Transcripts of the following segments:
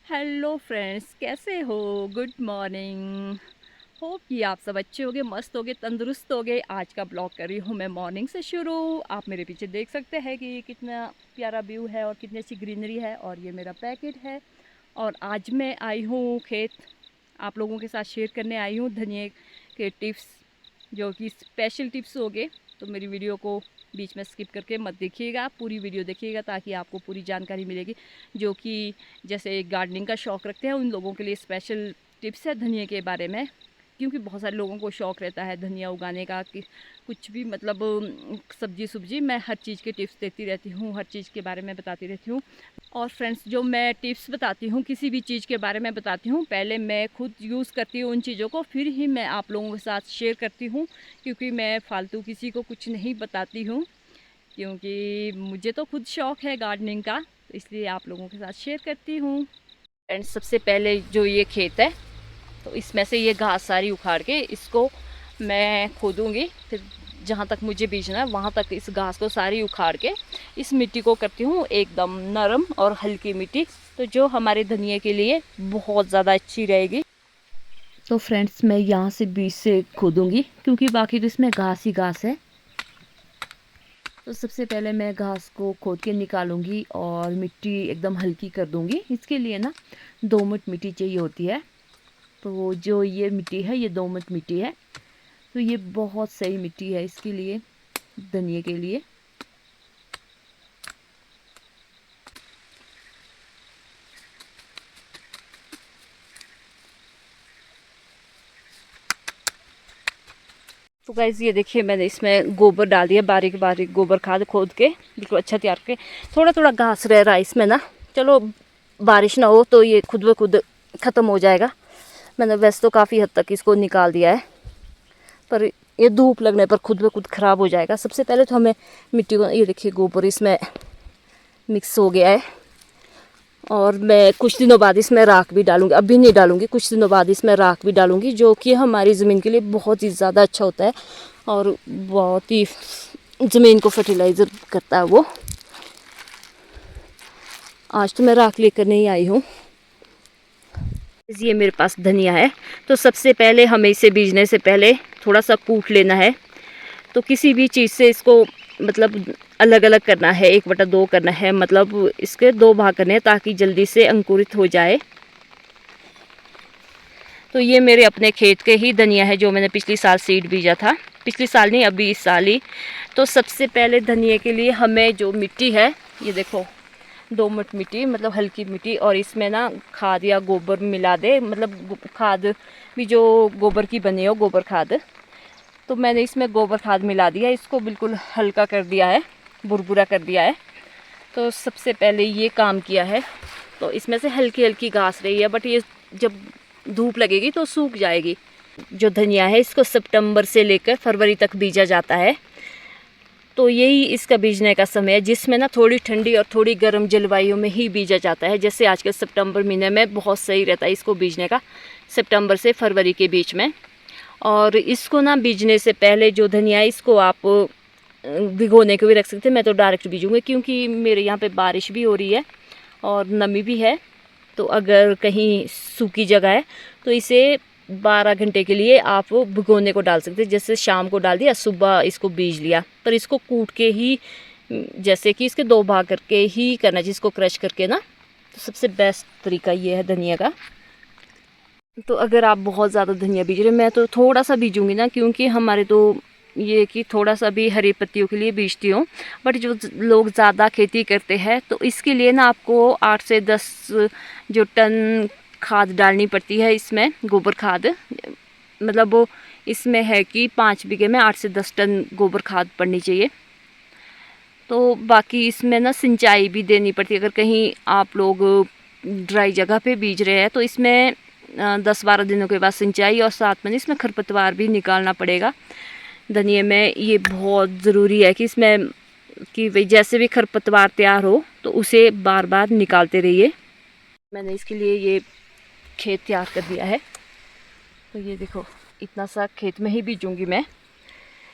Hello friends, कैसे हो? Good morning. Hope कि आप सब अच्छे होगे, मस्त होगे, तंदुरुस्त होगे। आज का ब्लॉग कर रही हूँ मैं मॉर्निंग से शुरू। आप मेरे पीछे देख सकते हैं कि कितना प्यारा व्यू है और कितनी अच्छी ग्रीनरी है। और ये मेरा पैकेट है और आज मैं आई हूँ खेत, आप लोगों के साथ शेयर करने आई हूँ धनिए के टिप्स, जो कि स्पेशल टिप्स हो गए। तो मेरी वीडियो को बीच में स्किप करके मत देखिएगा, पूरी वीडियो देखिएगा ताकि आपको पूरी जानकारी मिलेगी। जो कि जैसे गार्डनिंग का शौक़ रखते हैं उन लोगों के लिए स्पेशल टिप्स है धनिया के बारे में। क्योंकि बहुत सारे लोगों को शौक़ रहता है धनिया उगाने का, कि कुछ भी मतलब सब्जी सब्जी, मैं हर चीज़ के टिप्स देती रहती हूँ, हर चीज़ के बारे में बताती रहती हूँ। और फ्रेंड्स, जो मैं टिप्स बताती हूँ, किसी भी चीज़ के बारे में बताती हूँ, पहले मैं खुद यूज़ करती हूँ उन चीज़ों को, फिर ही मैं आप लोगों के साथ शेयर करती हूँ। क्योंकि मैं फालतू किसी को कुछ नहीं बताती हूँ, क्योंकि मुझे तो खुद शौक़ है गार्डनिंग का, तो इसलिए आप लोगों के साथ शेयर करती हूँ। एंड सबसे पहले जो ये खेत है, तो इसमें से ये घास सारी उखाड़ के इसको मैं खोदूँगी। फिर जहाँ तक मुझे बीजना है वहाँ तक इस घास को सारी उखाड़ के इस मिट्टी को करती हूँ एकदम नरम और हल्की मिट्टी, तो जो हमारे धनिया के लिए बहुत ज़्यादा अच्छी रहेगी। तो फ्रेंड्स, मैं यहाँ से बीच से खोदूँगी क्योंकि बाकी तो इसमें घास ही घास है। तो सबसे पहले मैं घास को खोद के निकालूंगी और मिट्टी एकदम हल्की कर दूंगी। इसके लिए ना दोमट मिट्टी चाहिए होती है। तो जो ये मिट्टी है ये दोमट मिट्टी है, तो ये बहुत सही मिट्टी है इसके लिए, धनिया के लिए। तो गाइस, ये देखिए मैंने इसमें गोबर डाल दिया, बारीक बारीक गोबर खाद खोद के बिल्कुल अच्छा तैयार के। थोड़ा थोड़ा घास रह रहा है इसमें ना, चलो बारिश ना हो तो ये खुद ब खुद ख़त्म हो जाएगा। मैंने वैसे तो काफ़ी हद तक इसको निकाल दिया है, पर ये धूप लगने पर खुद ब खुद ख़राब हो जाएगा। सबसे पहले तो हमें मिट्टी को, ये देखिए गोबर इसमें मिक्स हो गया है, और मैं कुछ दिनों बाद इसमें राख भी डालूंगी। अभी नहीं डालूंगी, कुछ दिनों बाद इसमें राख भी डालूंगी, जो कि हमारी ज़मीन के लिए बहुत ही ज़्यादा अच्छा होता है और बहुत ही ज़मीन को फर्टिलाइज़र करता है वो। आज तो मैं राख लेकर नहीं आई हूँ। ये मेरे पास धनिया है, तो सबसे पहले हमें इसे बीजने से पहले थोड़ा सा कूट लेना है। तो किसी भी चीज़ से इसको मतलब अलग अलग करना है, 1/2 करना है, मतलब इसके 2 भाग करने हैं ताकि जल्दी से अंकुरित हो जाए। तो ये मेरे अपने खेत के ही धनिया है जो मैंने पिछली साल सीड बीजा था, पिछली साल नहीं अभी इस साल ही। तो सबसे पहले धनिया के लिए हमें जो मिट्टी है, ये देखो दोमट मिट्टी, मतलब हल्की मिट्टी, और इसमें ना खाद या गोबर मिला दे, मतलब खाद भी जो गोबर की बनी हो, गोबर खाद। तो मैंने इसमें गोबर खाद मिला दिया, इसको बिल्कुल हल्का कर दिया है, भुरभुरा कर दिया है। तो सबसे पहले ये काम किया है। तो इसमें से हल्की हल्की घास रही है, बट ये जब धूप लगेगी तो सूख जाएगी। जो धनिया है इसको सितंबर से लेकर फरवरी तक बीजा जाता है। तो यही इसका बीजने का समय है, जिसमें ना थोड़ी ठंडी और थोड़ी गर्म जलवायु में ही बीजा जाता है। जैसे आजकल सितंबर महीने में बहुत सही रहता है इसको बीजने का, सितंबर से फरवरी के बीच में। और इसको ना बीजने से पहले जो धनिया है इसको आप भिगोने को भी रख सकते हैं। मैं तो डायरेक्ट बीजूँगी क्योंकि मेरे यहाँ पे बारिश भी हो रही है और नमी भी है। तो अगर कहीं सूखी जगह है तो इसे 12 घंटे के लिए आप भिगोने को डाल सकते हैं। जैसे शाम को डाल दिया, सुबह इसको बीज लिया। पर इसको कूट के ही, जैसे कि इसके 2 भाग करके ही करना चाहिए, इसको क्रश करके ना। तो सबसे बेस्ट तरीका ये है धनिया का। तो अगर आप बहुत ज़्यादा धनिया बीज रहे हैं, मैं तो थोड़ा सा बीजूँगी ना, क्योंकि हमारे तो ये कि थोड़ा सा भी हरी पत्तियों के लिए बीजती हूँ। बट जो लोग ज़्यादा खेती करते हैं तो इसके लिए ना आपको 8 से 10 जो टन खाद डालनी पड़ती है इसमें, गोबर खाद। मतलब वो इसमें है कि 5 बीघे में 8 से 10 टन गोबर खाद पड़नी चाहिए। तो बाकी इसमें ना सिंचाई भी देनी पड़ती है। अगर कहीं आप लोग ड्राई जगह पे बीज रहे हैं तो इसमें 10-12 दिनों के बाद सिंचाई, और साथ में इसमें खरपतवार भी निकालना पड़ेगा। धनिया में ये बहुत ज़रूरी है कि इसमें कि भाई जैसे भी खरपतवार तैयार हो तो उसे बार बार निकालते रहिए। मैंने इसके लिए ये खेत तैयार कर दिया है। तो ये देखो, इतना सा खेत में ही बीजूँगी मैं।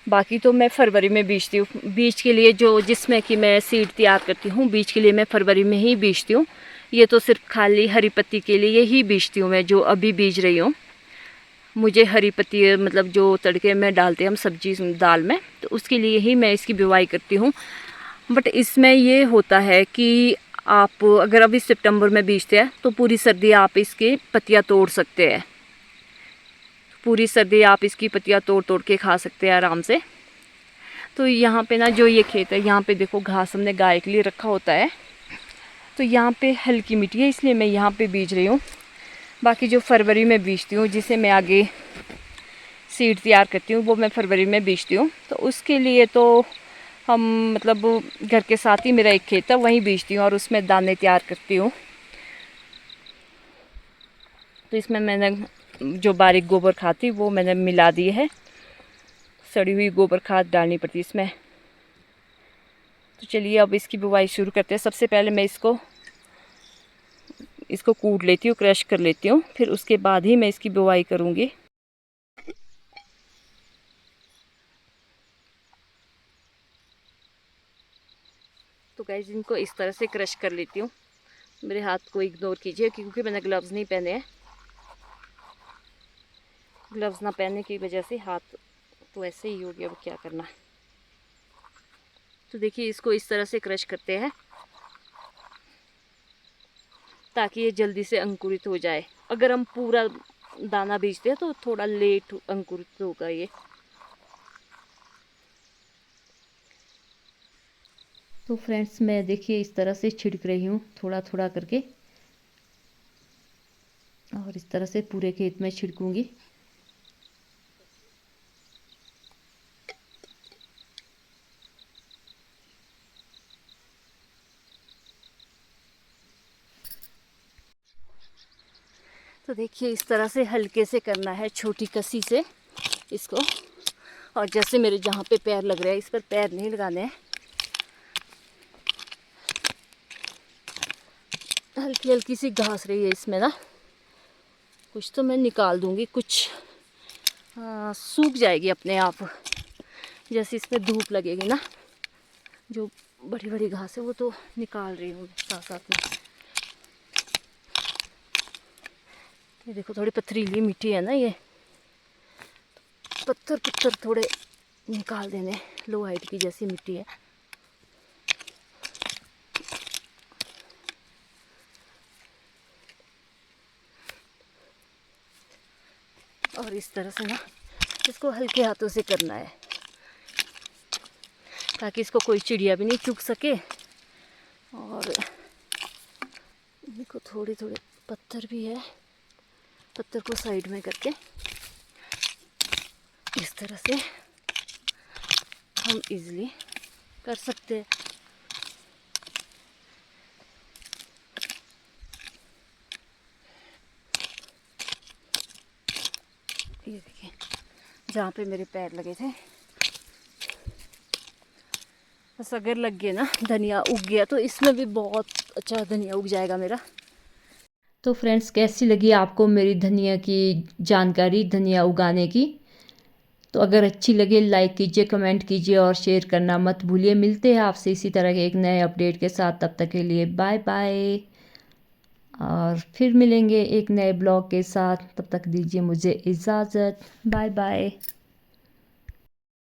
बाकी तो मैं फरवरी में बीजती हूँ। बीज के लिए जो जिसमें कि मैं सीड तैयार करती हूँ, बीज के लिए मैं फरवरी में ही बीजती हूँ, ये तो सिर्फ खाली हरी पत्ती के लिए ही बीजती हूँ मैं, जो अभी बीज रही हूँ। मुझे हरी पत्ती मतलब जो तड़के में डालते हैं हम सब्जी दाल में, तो उसके लिए ही मैं इसकी बुवाई करती हूँ। बट इसमें ये होता है कि आप अगर अभी सितंबर में बीजते हैं तो पूरी सर्दी आप इसकी पत्तियाँ तोड़ सकते हैं। पूरी सर्दी आप इसकी पत्तियाँ तोड़ तोड़ के खा सकते हैं आराम से। तो यहाँ पे ना जो ये खेत है, यहाँ पे देखो घास हमने गाय के लिए रखा होता है, तो यहाँ पे हल्की मिट्टी है इसलिए मैं यहाँ पे बीज रही हूँ। बाकी जो फरवरी में बीजती हूँ, जिसे मैं आगे सीड तैयार करती हूँ, वो मैं फरवरी में बीजती हूँ। तो उसके लिए तो हम मतलब घर के साथ ही मेरा एक खेत है, वहीं बीजती हूँ और उसमें दाने तैयार करती हूँ। तो इसमें मैंने जो बारीक गोबर खाद थी वो मैंने मिला दी है, सड़ी हुई गोबर खाद डालनी पड़ती है इसमें। तो चलिए अब इसकी बुवाई शुरू करते हैं। सबसे पहले मैं इसको कूट लेती हूँ, क्रश कर लेती हूँ, फिर उसके बाद ही मैं इसकी बुवाई करूँगी। तो गाइस इनको इस तरह से क्रश कर लेती हूँ। मेरे हाथ को इग्नोर कीजिए क्योंकि मैंने ग्लव्स नहीं पहने हैं। ग्लव्स ना पहनने की वजह से हाथ तो ऐसे ही हो गया, अब क्या करना। तो देखिए इसको इस तरह से क्रश करते हैं ताकि ये जल्दी से अंकुरित हो जाए। अगर हम पूरा दाना बीजते हैं तो थोड़ा लेट अंकुरित होगा ये। तो फ्रेंड्स मैं देखिए इस तरह से छिड़क रही हूँ थोड़ा थोड़ा करके, और इस तरह से पूरे खेत में छिड़कूंगी। तो देखिए इस तरह से हल्के से करना है, छोटी कसी से इसको। और जैसे मेरे जहाँ पे पैर लग रहे हैं इस पर पैर नहीं लगाने हैं। हल्की हल्की सी घास रही है इसमें ना, कुछ तो मैं निकाल दूंगी, कुछ सूख जाएगी अपने आप। जैसे इसमें धूप लगेगी ना, जो बड़ी बड़ी घास है वो तो निकाल रही हूँ साथ साथ में। ये देखो थोड़ी पथरीली मिट्टी है ना, ये पत्थर पत्थर थोड़े निकाल देने, लो हाइट की जैसी मिट्टी है। और इस तरह से ना इसको हल्के हाथों से करना है ताकि इसको कोई चिड़िया भी नहीं चुग सके। और देखो थोड़े थोड़े पत्थर भी है, पत्थर को साइड में करके इस तरह से हम इजीली कर सकते हैं। ये देखिए जहाँ पे मेरे पैर लगे थे, बस अगर लग गया ना, धनिया उग गया तो इसमें भी बहुत अच्छा धनिया उग जाएगा मेरा। तो फ्रेंड्स कैसी लगी आपको मेरी धनिया की जानकारी, धनिया उगाने की? तो अगर अच्छी लगे लाइक कीजिए, कमेंट कीजिए और शेयर करना मत भूलिए। मिलते हैं आपसे इसी तरह के एक नए अपडेट के साथ, तब तक के लिए बाय बाय। और फिर मिलेंगे एक नए ब्लॉग के साथ, तब तक दीजिए मुझे इजाज़त। Bye bye.